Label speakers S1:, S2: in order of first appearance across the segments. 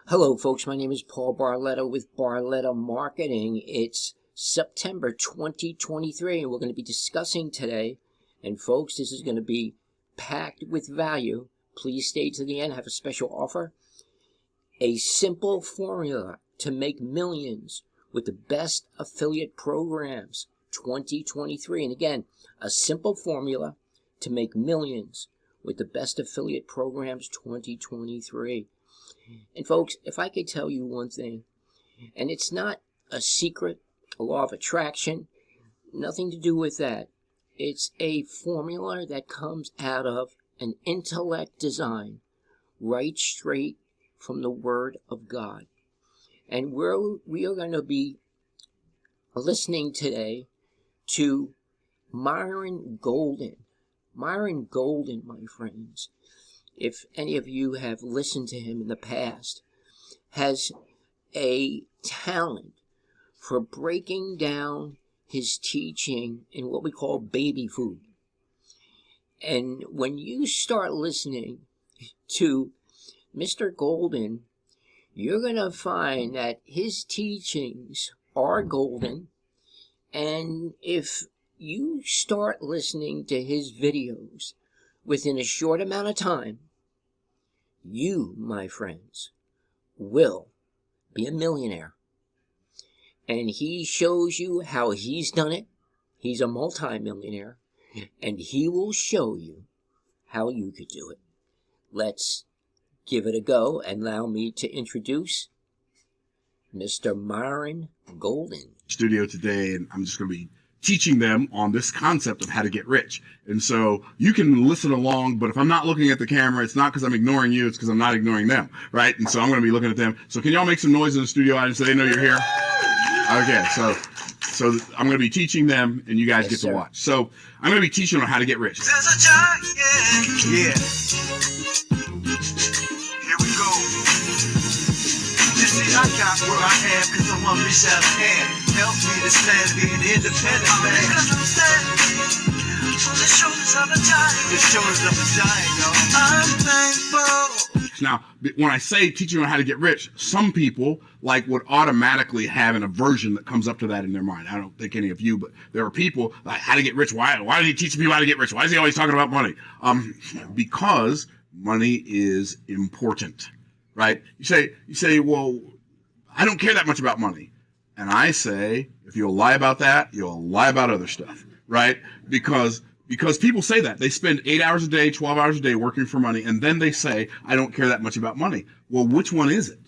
S1: Hello, folks. My name is Paul Barletta with Barletta Marketing. It's September 2023, and we're going to be discussing today. And, folks, this is going to be packed with value. Please stay to the end. I have a special offer. A simple formula to make millions with the best affiliate programs 2023. And, again, a simple formula to make millions with the best affiliate programs 2023. And folks, if I could tell you one thing, and it's not a secret, a law of attraction, nothing to do with that. It's a formula that comes out of an intellect design, right straight from the Word of God. And we are going to be listening today to Myron Golden. Myron Golden, my friends, if any of you have listened to him in the past, has a talent for breaking down his teaching in what we call baby food. And when you start listening to Mr. Golden, you're going to find that his teachings are golden. And if you start listening to his videos within a short amount of time, you, my friends, will be a millionaire. And he shows you how he's done it. He's a multimillionaire. And he will show you how you could do it. Let's give it a go and allow me to introduce Mr. Myron Golden.
S2: Studio today, and I'm just going to be teaching them on this concept of how to get rich. And so you can listen along, but if I'm not looking at the camera, it's not because I'm ignoring you, it's because I'm not ignoring them, right? And so I'm going to be looking at them. So can y'all make some noise in the studio audience so they know you're here? Okay, so I'm going to be teaching them, and you guys get to watch. So I'm going to be teaching them how to get rich.
S3: There's a giant, yeah. Here we go. You see, I got where I am because someone reached out a hand. Help me to stand, be an independent man. Because I'm standing on the shoulders of a giant. The shoulders of a giant, yo. I'm thankful.
S2: Now, when I say teaching them how to get rich, some people would automatically have an aversion that comes up to that in their mind. I don't think any of you, but there are people like, how to get rich. Why did he teach people how to get rich? Why is he always talking about money? Because money is important, right? You say, well, I don't care that much about money. And I say, if you'll lie about that, you'll lie about other stuff, right? Because people say that. They spend 8 hours a day, 12 hours a day working for money, and then they say, I don't care that much about money. Well, which one is it?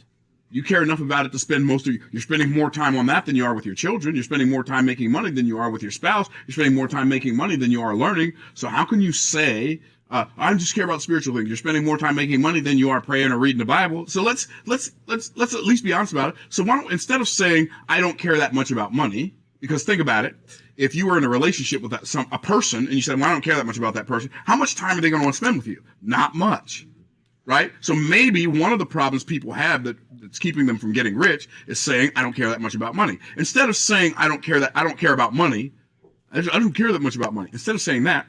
S2: You care enough about it to spend you're spending more time on that than you are with your children. You're spending more time making money than you are with your spouse. You're spending more time making money than you are learning. So how can you say, I just care about spiritual things? You're spending more time making money than you are praying or reading the Bible. So let's at least be honest about it. So why don't, instead of saying, I don't care that much about money, because think about it. If you were in a relationship with a person and you said, well, I don't care that much about that person, how much time are they going to want to spend with you? Not much, right? So maybe one of the problems people have that's keeping them from getting rich is saying, I don't care that much about money. Instead of saying, I don't care about money, I don't care that much about money. Instead of saying that,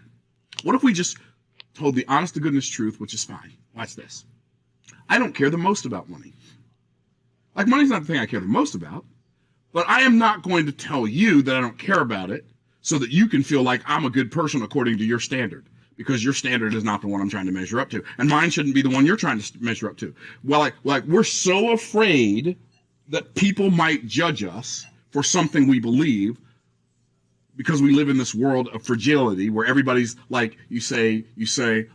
S2: what if we just told the honest to goodness truth, which is fine. Watch this. I don't care the most about money. Money's not the thing I care the most about. But I am not going to tell you that I don't care about it so that you can feel like I'm a good person according to your standard, because your standard is not the one I'm trying to measure up to. And mine shouldn't be the one you're trying to measure up to. Well, we're so afraid that people might judge us for something we believe because we live in this world of fragility where everybody's like, you say,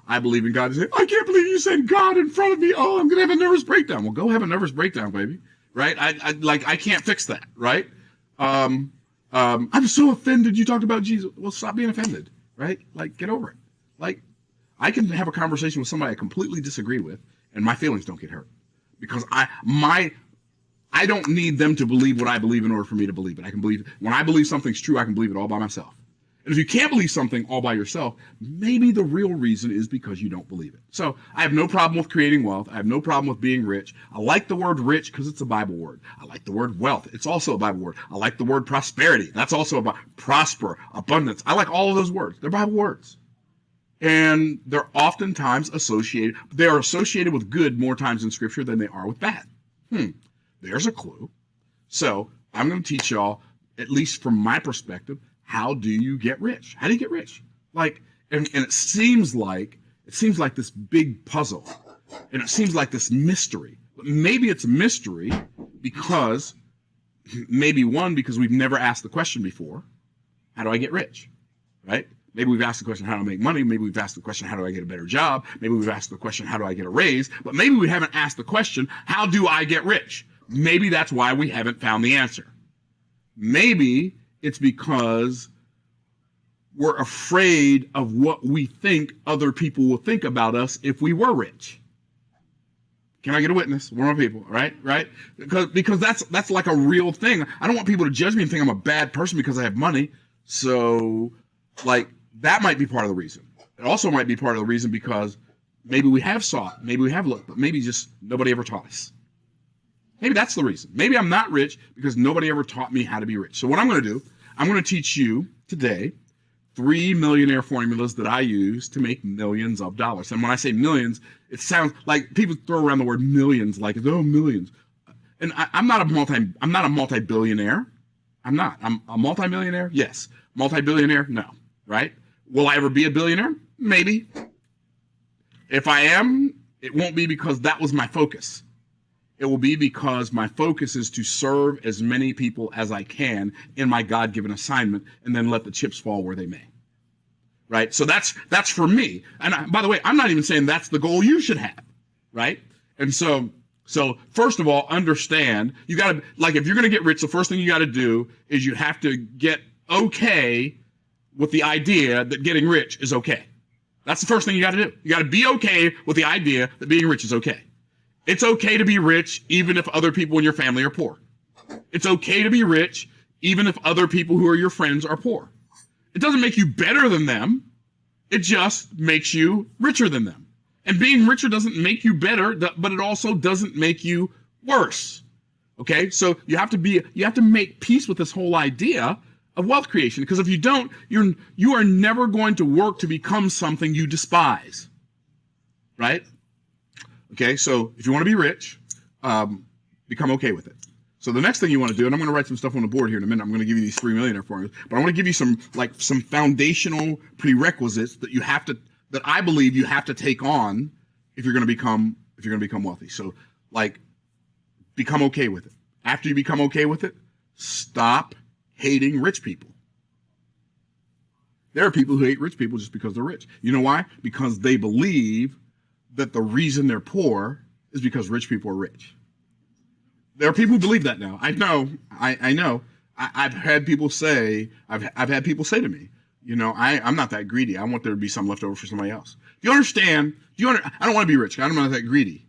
S2: I believe in God. You say, I can't believe you said God in front of me. Oh, I'm going to have a nervous breakdown. Well, go have a nervous breakdown, baby. Right? I can't fix that, right? I'm so offended you talked about Jesus. Well, stop being offended, right? Get over it. I can have a conversation with somebody I completely disagree with, and my feelings don't get hurt. Because I don't need them to believe what I believe in order for me to believe it. When I believe something's true, I can believe it all by myself. And if you can't believe something all by yourself, maybe the real reason is because you don't believe it. So I have no problem with creating wealth. I have no problem with being rich. I like the word rich because it's a Bible word. I like the word wealth. It's also a Bible word. I like the word prosperity. That's also about prosper, abundance. I like all of those words. They're Bible words. And they're oftentimes associated with good more times in Scripture than they are with bad. There's a clue. So I'm going to teach y'all, at least from my perspective, how do you get rich? How do you get rich? Like, and it seems like this big puzzle, and it seems like this mystery. But maybe it's a mystery because because we've never asked the question before, how do I get rich? Right? Maybe we've asked the question, how do I make money? Maybe we've asked the question, how do I get a better job? Maybe we've asked the question, how do I get a raise? But maybe we haven't asked the question, how do I get rich? Maybe that's why we haven't found the answer. Maybe it's because we're afraid of what we think other people will think about us if we were rich. Can I get a witness? One more people, right? Because that's like a real thing. I don't want people to judge me and think I'm a bad person because I have money. So, like, that might be part of the reason. It also might be part of the reason because maybe we have sought, maybe we have looked, but maybe just nobody ever taught us. Maybe that's the reason. Maybe I'm not rich because nobody ever taught me how to be rich. So what I'm going to do, I'm going to teach you today 3 millionaire formulas that I use to make millions of dollars. And when I say millions, it sounds like people throw around the word millions, like, oh, millions. And I'm not a multi-billionaire. I'm not. I'm a multi-millionaire. Yes. Multi-billionaire. No. Right? Will I ever be a billionaire? Maybe. If I am, it won't be because that was my focus. It will be because my focus is to serve as many people as I can in my God-given assignment, and then let the chips fall where they may. Right? So that's for me. And by the way, I'm not even saying that's the goal you should have. Right? And so first of all, understand, you got to, like, if you're going to get rich, the first thing you got to do is you have to get okay with the idea that getting rich is okay. That's the first thing you got to do. You got to be okay with the idea that being rich is okay. It's okay to be rich even if other people in your family are poor. It's okay to be rich even if other people who are your friends are poor. It doesn't make you better than them. It just makes you richer than them. And being richer doesn't make you better, but it also doesn't make you worse. Okay? So you have to make peace with this whole idea of wealth creation, because if you don't, you are never going to work to become something you despise. Right? Okay, so if you want to be rich, become okay with it. So the next thing you want to do, and I'm going to write some stuff on the board here in a minute. I'm going to give you these 3 millionaire formulas, but I want to give you some foundational prerequisites that I believe you have to take on if you're going to become wealthy. So, like, become okay with it. After you become okay with it, stop hating rich people. There are people who hate rich people just because they're rich. You know why? Because they believe that the reason they're poor is because rich people are rich. There are people who believe that now. I know. I've had people say to me, you know, I'm not that greedy. I want there to be some left over for somebody else. Do you understand? I don't want to be rich. I'm not that greedy.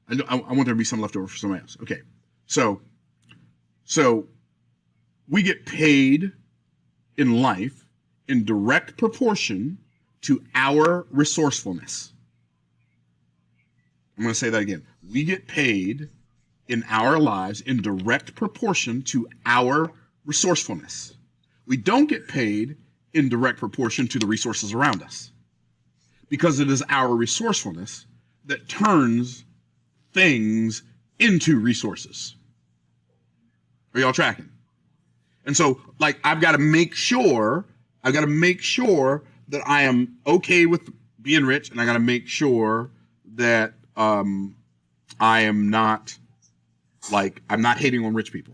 S2: I want there to be some left over for somebody else. Okay. So we get paid in life in direct proportion to our resourcefulness. I'm going to say that again. We get paid in our lives in direct proportion to our resourcefulness. We don't get paid in direct proportion to the resources around us, because it is our resourcefulness that turns things into resources. Are y'all tracking? And so, like, I've got to make sure that I am okay with being rich, and I got to make sure that I am not, like, I'm not hating on rich people.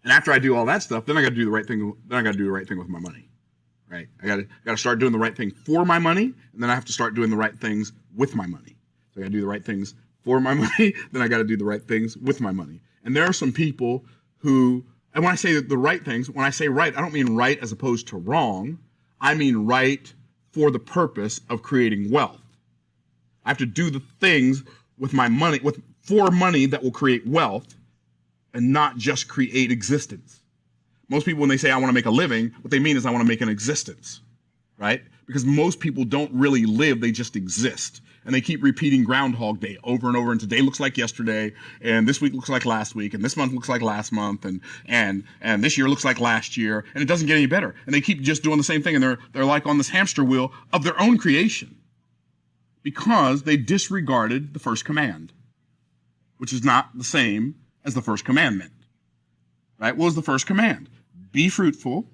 S2: And after I do all that stuff, then I got to do the right thing. Then I got to do the right thing with my money, right? I got to start doing the right thing for my money, and then I have to start doing the right things with my money. So I got to do the right things for my money, then I got to do the right things with my money. And there are some people who, and when I say the right things, when I say right, I don't mean right as opposed to wrong. I mean right for the purpose of creating wealth. I have to do the things with my money, for money that will create wealth, and not just create existence. Most people, when they say I want to make a living, what they mean is I want to make an existence, right? Because most people don't really live, they just exist. And they keep repeating Groundhog Day over and over, and today looks like yesterday, and this week looks like last week, and this month looks like last month, and this year looks like last year, and it doesn't get any better. And they keep just doing the same thing, and they're like on this hamster wheel of their own creation, because they disregarded the first command. which is not the same as the first commandment. Right? What was the first command? Be fruitful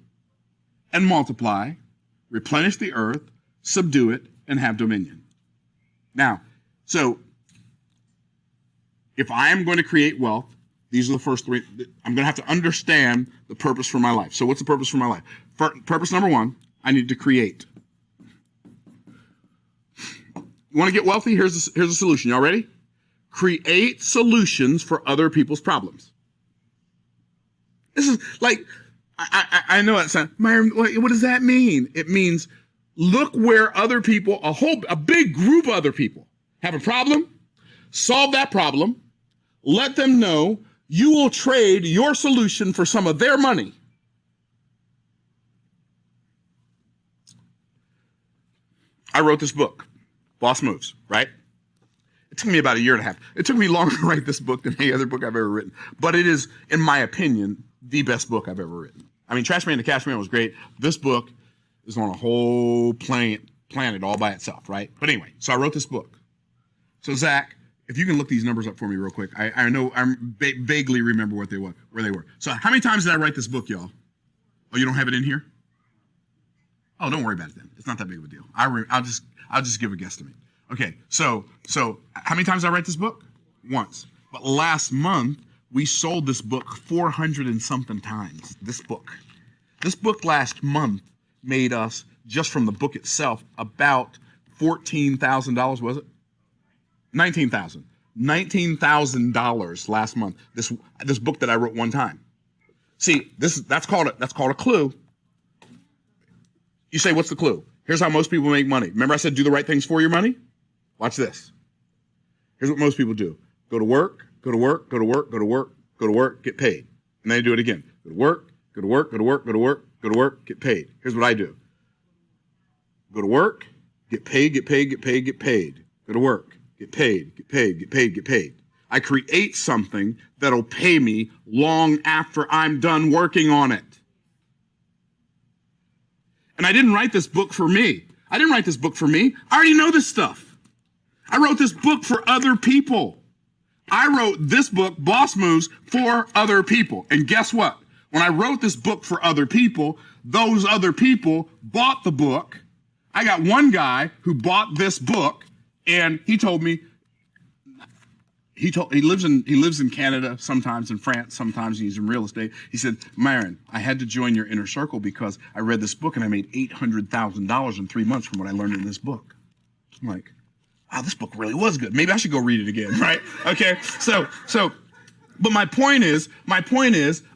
S2: and multiply, replenish the earth, subdue it, and have dominion. Now, so if I am going to create wealth, these are the first three. I'm going to have to understand the purpose for my life. So what's the purpose for my life? Purpose number one, I need to create. You want to get wealthy? Here's a solution. Y'all ready? Create solutions for other people's problems. This is like, I know it sounds, Myron, what does that mean? It means look where other people, a big group of other people have a problem, solve that problem, let them know you will trade your solution for some of their money. I wrote this book, Boss Moves, right? It took me about a year and a half. It took me longer to write this book than any other book I've ever written. But it is, in my opinion, the best book I've ever written. I mean, Trash Man to Cash Man was great. This book is on a whole planet all by itself, right? But anyway, so I wrote this book. So Zach, if you can look these numbers up for me real quick. I know I vaguely remember where they were. So how many times did I write this book, y'all? Oh, you don't have it in here? Oh, don't worry about it then. It's not that big of a deal. I'll just give a guesstimate. Okay, so how many times did I write this book? Once. But last month we sold this book 400 and something times. This book last month made us, just from the book itself, about $14,000. Was it? $19,000. $19,000 last month. This book that I wrote one time. See, that's called a clue. You say, what's the clue? Here's how most people make money. Remember I said do the right things for your money? Watch this. Here's what most people do. Go to work, go to work, go to work, go to work, go to work, get paid. And then they do it again. Go to work, go to work, go to work, go to work, go to work, get paid. Here's what I do. Go to work, get paid, get paid, get paid, get paid. Go to work, get paid, get paid, get paid, get paid. I create something that'll pay me long after I'm done working on it. And I didn't write this book for me. I already know this stuff. I wrote this book for other people. I wrote this book, Boss Moves, for other people. And guess what? When I wrote this book for other people, those other people bought the book. I got one guy who bought this book, and he told me, he lives in Canada, sometimes in France, sometimes he's in real estate. He said, Myron, I had to join your inner circle because I read this book and I made $800,000 in 3 months from what I learned in this book. I'm like, wow, this book really was good. Maybe I should go read it again, right? Okay, but my point is,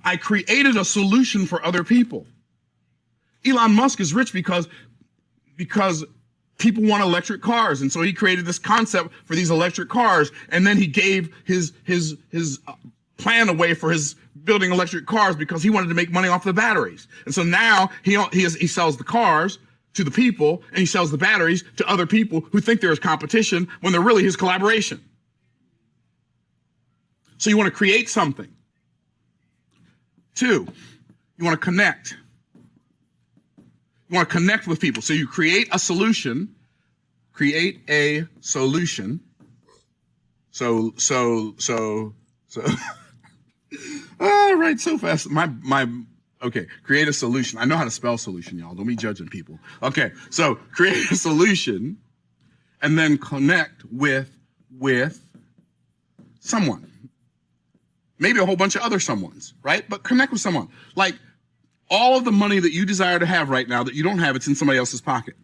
S2: I created a solution for other people. Elon Musk is rich because people want electric cars, and so he created this concept for these electric cars, and then he gave his plan away for his building electric cars because he wanted to make money off the batteries. And so now he sells the cars to the people, and he sells the batteries to other people who think there's competition when they're really his collaboration. So you want to create something. 2, you want to connect. You want to connect with people. So you create a solution. So all right, so fast. Okay, create a solution. I know how to spell solution, y'all. Don't be judging people. Okay, so create a solution and then connect with someone. Maybe a whole bunch of other someones, right? But connect with someone. Like, all of the money that you desire to have right now that you don't have, it's in somebody else's pocket.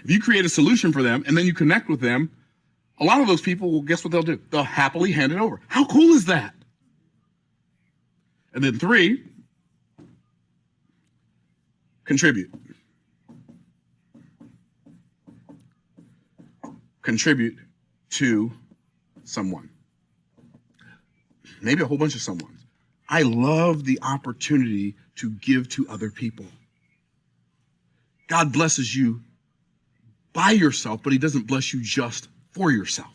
S2: If you create a solution for them and then you connect with them, a lot of those people will, guess what they'll do? They'll happily hand it over. How cool is that? And then 3, contribute. Contribute to someone. Maybe a whole bunch of someone's. I love the opportunity to give to other people. God blesses you by yourself, but he doesn't bless you just for yourself.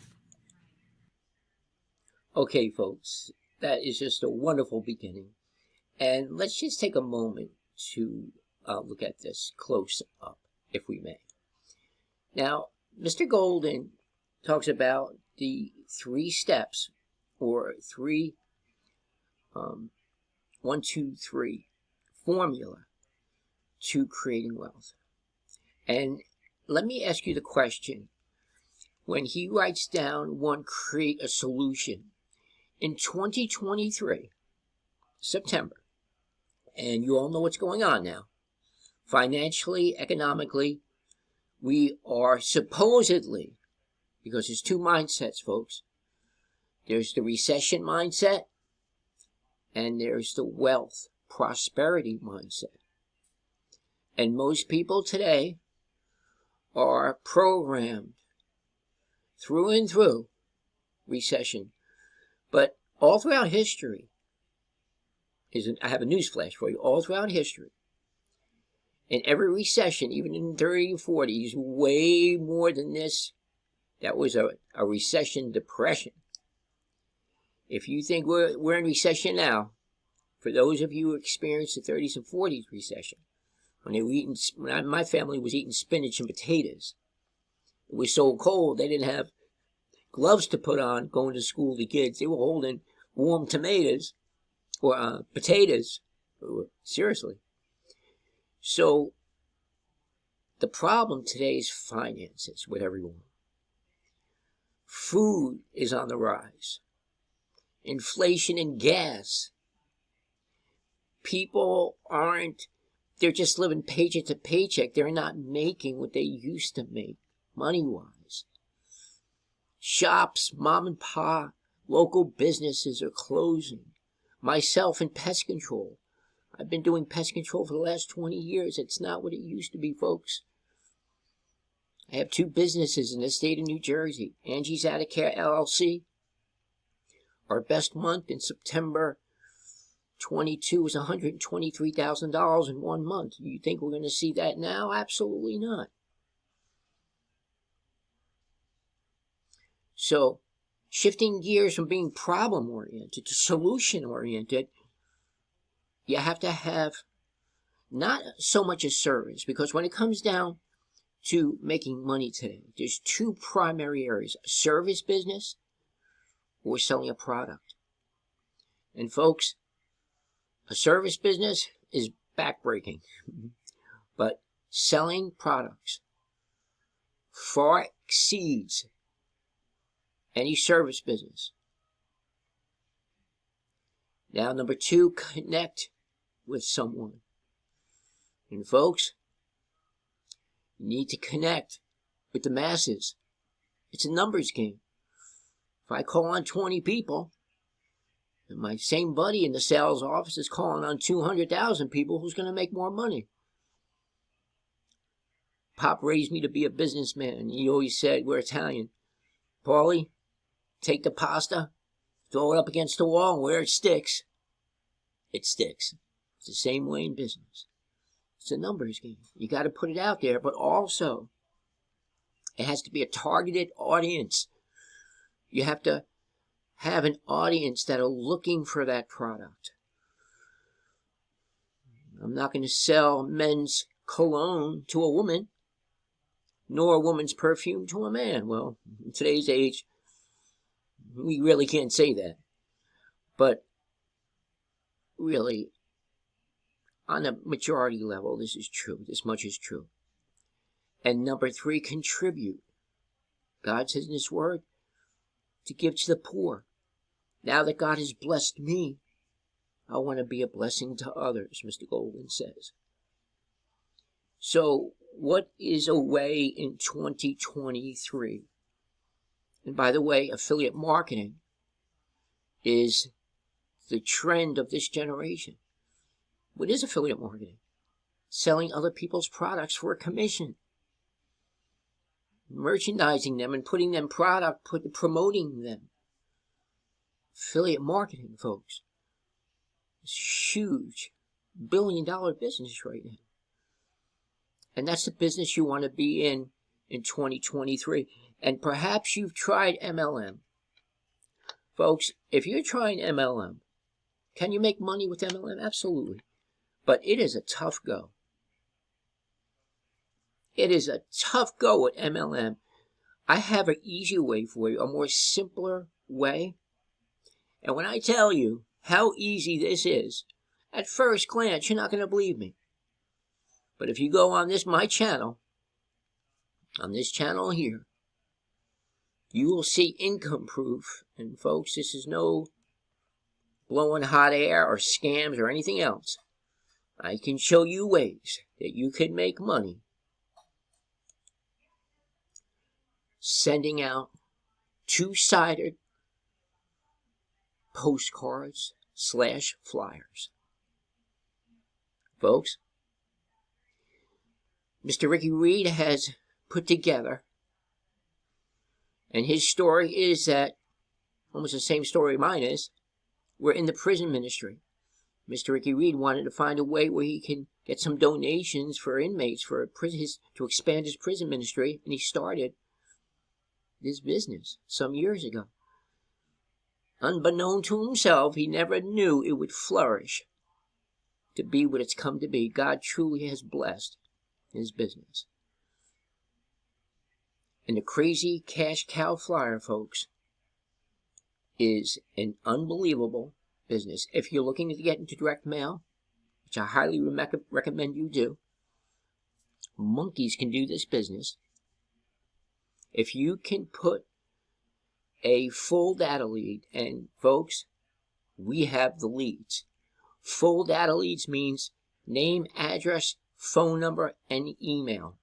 S1: Okay, folks, that is just a wonderful beginning. And let's just take a moment to look at this close up, if we may. Now, Mr. Golden talks about the 3 steps or 1, 2, 3 formula to creating wealth. And let me ask you the question. When he writes down create a solution in 2023, September, and you all know what's going on now, financially, economically, we are supposedly, because there's two mindsets, folks. There's the recession mindset, and there's the wealth, prosperity mindset. And most people today are programmed through and through recession. But all throughout history, I have a news flash for you, all throughout history, in every recession, even in the 30s and 40s, way more than this, that was a recession depression. If you think we're in recession now, for those of you who experienced the 30s and 40s recession, when my family was eating spinach and potatoes, it was so cold they didn't have gloves to put on going to school. The kids, they were holding warm tomatoes or potatoes. Seriously. So the problem today is finances with everyone. Food is on the rise. Inflation in gas. People they're just living paycheck to paycheck. They're not making what they used to make, money-wise. Shops, mom and pop, local businesses are closing. Myself in pest control. I've been doing pest control for the last 20 years. It's not what it used to be, folks. I have 2 businesses in the state of New Jersey. Angie's Atticare LLC. Our best month in September 22 was $123,000 in 1 month. You think we're going to see that now? Absolutely not. So, shifting gears from being problem-oriented to solution-oriented, you have to have not so much a service, because when it comes down to making money today, there's 2 primary areas: a service business or selling a product. And folks, a service business is backbreaking, but selling products far exceeds any service business. Now, number 2, connect with someone. And folks, you need to connect with the masses. It's a numbers game. If I call on 20 people, and my same buddy in the sales office is calling on 200,000 people, who's going to make more money? Pop raised me to be a businessman. He always said, we're Italian, Paulie, take the pasta, throw it up against the wall, and where it sticks, it sticks. It's the same way in business. It's a numbers game. You got to put it out there, but also it has to be a targeted audience. You have to have an audience that are looking for that product. I'm not going to sell men's cologne to a woman, nor a woman's perfume to a man. Well, in today's age, we really can't say that. But really, on a majority level, this is true. This much is true. And number 3, contribute. God says in His Word to give to the poor. Now that God has blessed me, I want to be a blessing to others, Mr. Golden says. So, what is a way in 2023? And by the way, affiliate marketing is the trend of this generation. What is affiliate marketing? Selling other people's products for a commission. Merchandising them and putting them promoting them. Affiliate marketing, folks, is huge, billion-dollar business right now. And that's the business you want to be in 2023. And perhaps you've tried MLM. Folks, if you're trying MLM, can you make money with MLM? Absolutely. But it is a tough go. It is a tough go with MLM. I have an easier way for you, a more simpler way. And when I tell you how easy this is, at first glance, you're not going to believe me. But if you go on my channel, on this channel here, you will see income proof. And folks, this is no blowing hot air or scams or anything else. I can show you ways that you can make money sending out two-sided postcards / flyers. Folks, Mr. Ricky Reed has put together, and his story is that, almost the same story mine is, we're in the prison ministry. Mr. Ricky Reed wanted to find a way where he can get some donations for inmates for to expand his prison ministry, and he started this business some years ago. Unbeknown to himself, he never knew it would flourish to be what it's come to be. God truly has blessed his business. And the Crazy Cash Cow Flyer, folks, is an unbelievable business. If you're looking to get into direct mail, which I highly recommend you do, monkeys can do this business. If you can put a full data lead, and folks, we have the leads. Full data leads means name, address, phone number, and email.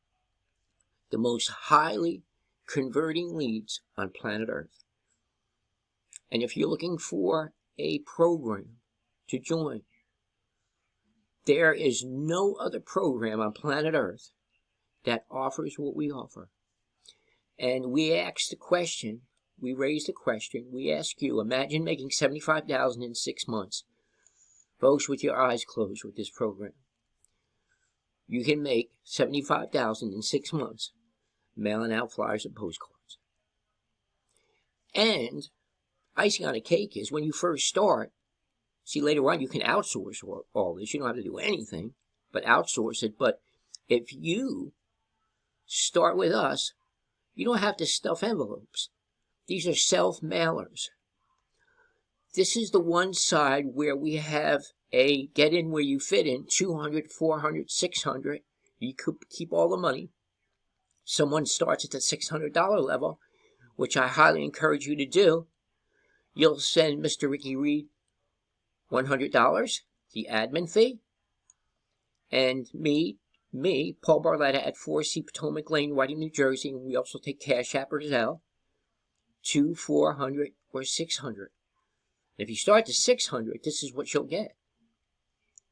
S1: The most highly converting leads on planet Earth. And if you're looking for a program to join, there is no other program on planet Earth that offers what we offer. And we ask the question, we raise the question, we ask you, imagine making $75,000 in 6 months. Folks, with your eyes closed with this program. You can make $75,000 in 6 months mailing out flyers and postcards. And icing on the cake is when you first start, see, later on you can outsource all this. You don't have to do anything but outsource it. But if you start with us, you don't have to stuff envelopes. These are self-mailers. This is the one side where we have a get in where you fit in, 200, 400, 600. You could keep all the money. Someone starts at the $600 level, which I highly encourage you to do. You'll send Mr. Ricky Reed $100, the admin fee, and me, Paul Barletta, at 4C Potomac Lane, Whiting, New Jersey, and we also take Cash App or Zelle, $200, $400, or $600. If you start to $600, this is what you'll get.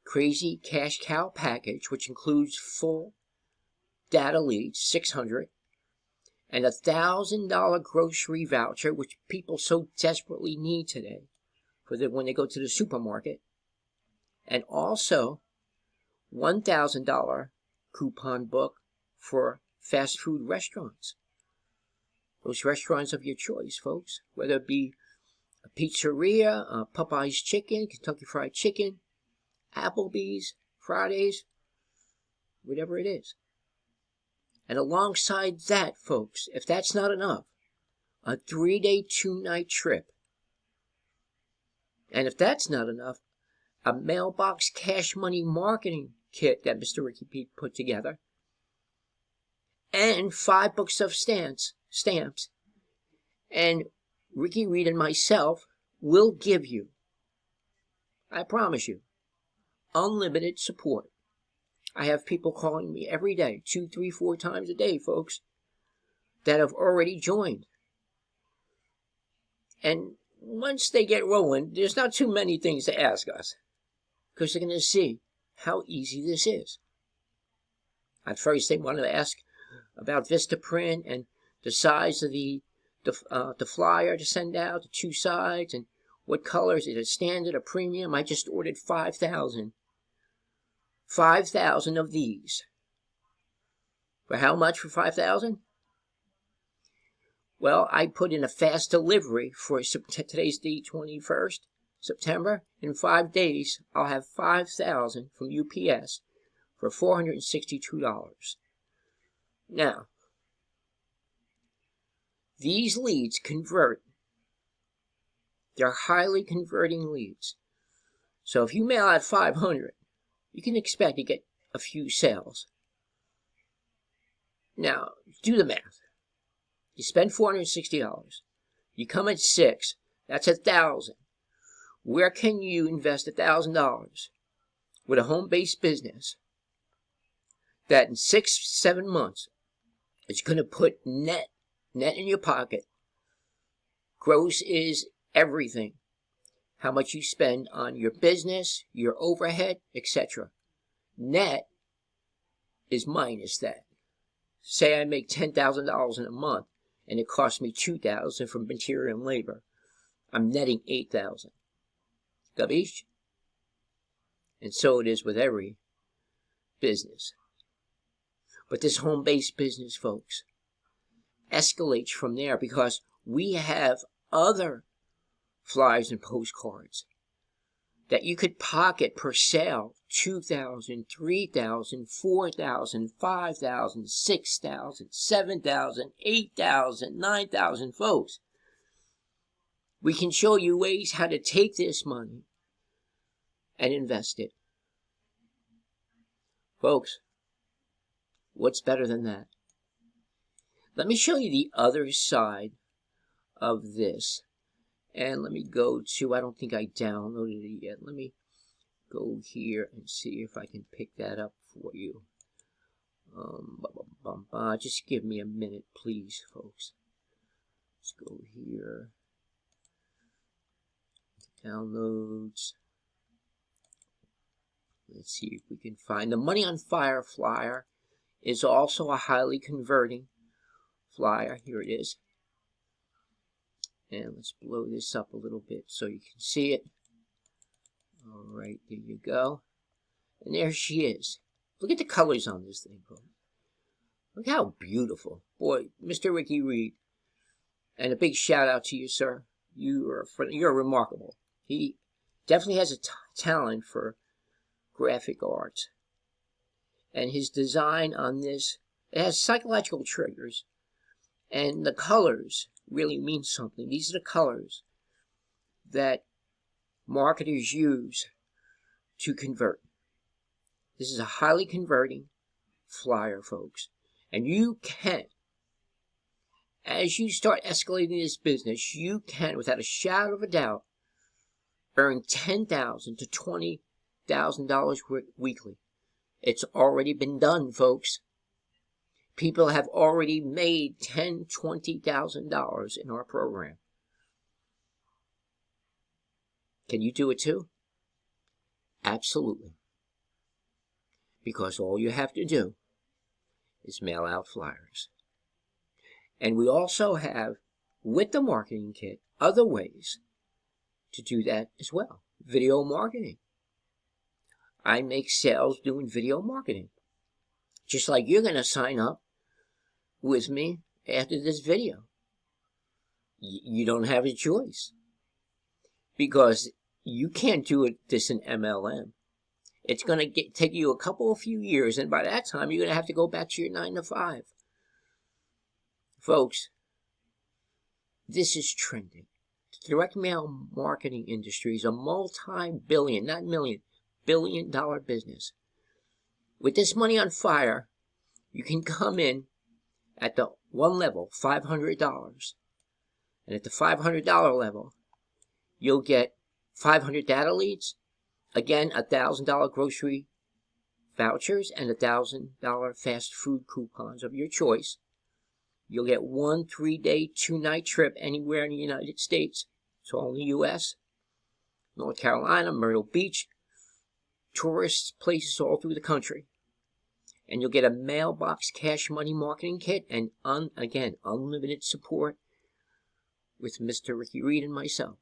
S1: Crazy Cash Cow package, which includes full data leads, $600, and a $1,000 grocery voucher, which people so desperately need today for when they go to the supermarket, and also $1,000 coupon book for fast food restaurants. Those restaurants of your choice, folks, whether it be a pizzeria, Popeye's Chicken, Kentucky Fried Chicken, Applebee's, Fridays, whatever it is. And alongside that, folks, if that's not enough, a 3-day, 2-night trip. And if that's not enough, a mailbox cash money marketing kit that Mr. Ricky Pete put together, and 5 books of stamps. And Ricky Reed and myself will give you, I promise you, unlimited support. I have people calling me every day, 2, 3, 4 times a day, folks, that have already joined. And once they get rolling, there's not too many things to ask us, because they're going to see how easy this is. At first, they want to ask about Vistaprint and the size of the flyer to send out, the 2 sides, and what colors, is it standard or premium? I just ordered 5,000. 5,000 of these. For how much for 5,000? Well, I put in a fast delivery for today's the 21st, September. In 5 days, I'll have 5,000 from UPS for $462. Now, these leads convert They're highly converting leads. So if you mail out 500, you can expect to get a few sales. Now, do the math. You spend $460. You come at 6. That's $1,000. Where can you invest $1,000 with a home-based business that in 6-7 months is going to put net in your pocket? Gross is everything. How much you spend on your business, your overhead, etc. Net is minus that. Say I make $10,000 in a month and it costs me $2,000 from material and labor. I'm netting $8,000. Gabish? And so it is with every business. But this home-based business, folks, escalates from there because we have other flyers and postcards that you could pocket per sale. $2,000, $3,000, $4,000, $5,000, $6,000, $7,000, $8,000, $9,000, folks. We can show you ways how to take this money and invest it. Folks, what's better than that? Let me show you the other side of this. And let me go to, I don't think I downloaded it yet. Let me go here and see if I can pick that up for you. Just give me a minute, please, folks. Let's go here. Downloads. Let's see if we can find the Money on Fire flyer. Is also a highly converting flyer. Here it is. And let's blow this up a little bit so you can see it. All right, there you go. And there she is. Look at the colors on this thing, folks. Look how beautiful. Boy, Mr. Ricky Reed. And a big shout out to you, sir. You're remarkable. He definitely has a talent for graphic arts. And his design on this, it has psychological triggers. And the colors really mean something. These are the colors that marketers use to convert. This is a highly converting flyer, folks. And you can, as you start escalating this business, you can, without a shadow of a doubt, earn $10,000 to $20,000 weekly. It's already been done, folks. People have already made $10,000, $20,000 in our program. Can you do it too? Absolutely. Because all you have to do is mail out flyers. And we also have, with the marketing kit, other ways to do that as well. Video marketing. I make sales doing video marketing. Just like you're going to sign up with me after this video. You don't have a choice. Because you can't do this in MLM. It's going to take you a few years, and by that time, you're going to have to go back to your 9 to 5. Folks, this is trending. The direct mail marketing industry is a multi-billion, not million, billion-dollar business. With this Money on Fire, you can come in at the one level, $500. And at the $500 level, you'll get 500 data leads, again, $1,000 grocery vouchers, and $1,000 fast food coupons of your choice. You'll get 1 3-day, 2-night trip anywhere in the United States. So only U.S., North Carolina, Myrtle Beach, tourist places all through the country. And you'll get a mailbox cash money marketing kit and, again, unlimited support with Mr. Ricky Reed and myself.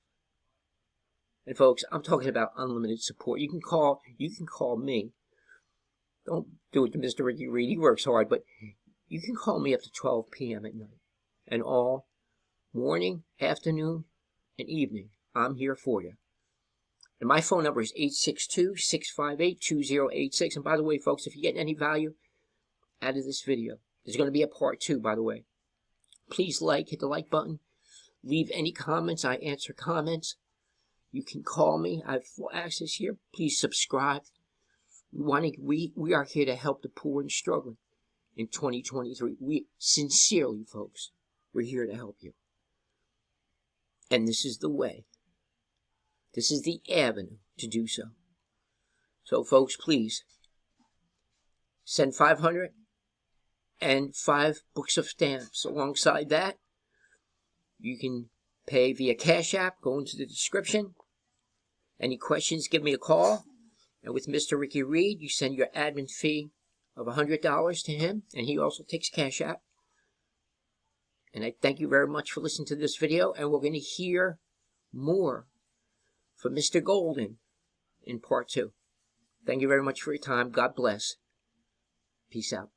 S1: And folks, I'm talking about unlimited support. You can call me. Don't do it to Mr. Ricky Reed. He works hard, but you can call me up to 12 p.m. at night. And all morning, afternoon, and evening, I'm here for you. And my phone number is 862-658-2086. And by the way, folks, if you get any value out of this video, there's going to be a part 2, by the way. Please hit the like button. Leave any comments. I answer comments. You can call me. I have full access here. Please subscribe. We are here to help the poor and struggling in 2023. We sincerely, folks, we're here to help you. And this is the way. This is the avenue to do so. So, folks, please send 500 and 5 books of stamps. Alongside that, you can pay via Cash App. Go into the description. Any questions, give me a call. And with Mr. Ricky Reed, you send your admin fee of $100 to him, and he also takes Cash App. And I thank you very much for listening to this video, and we're going to hear more from Mr. Golden in part 2. Thank you very much for your time. God bless. Peace out.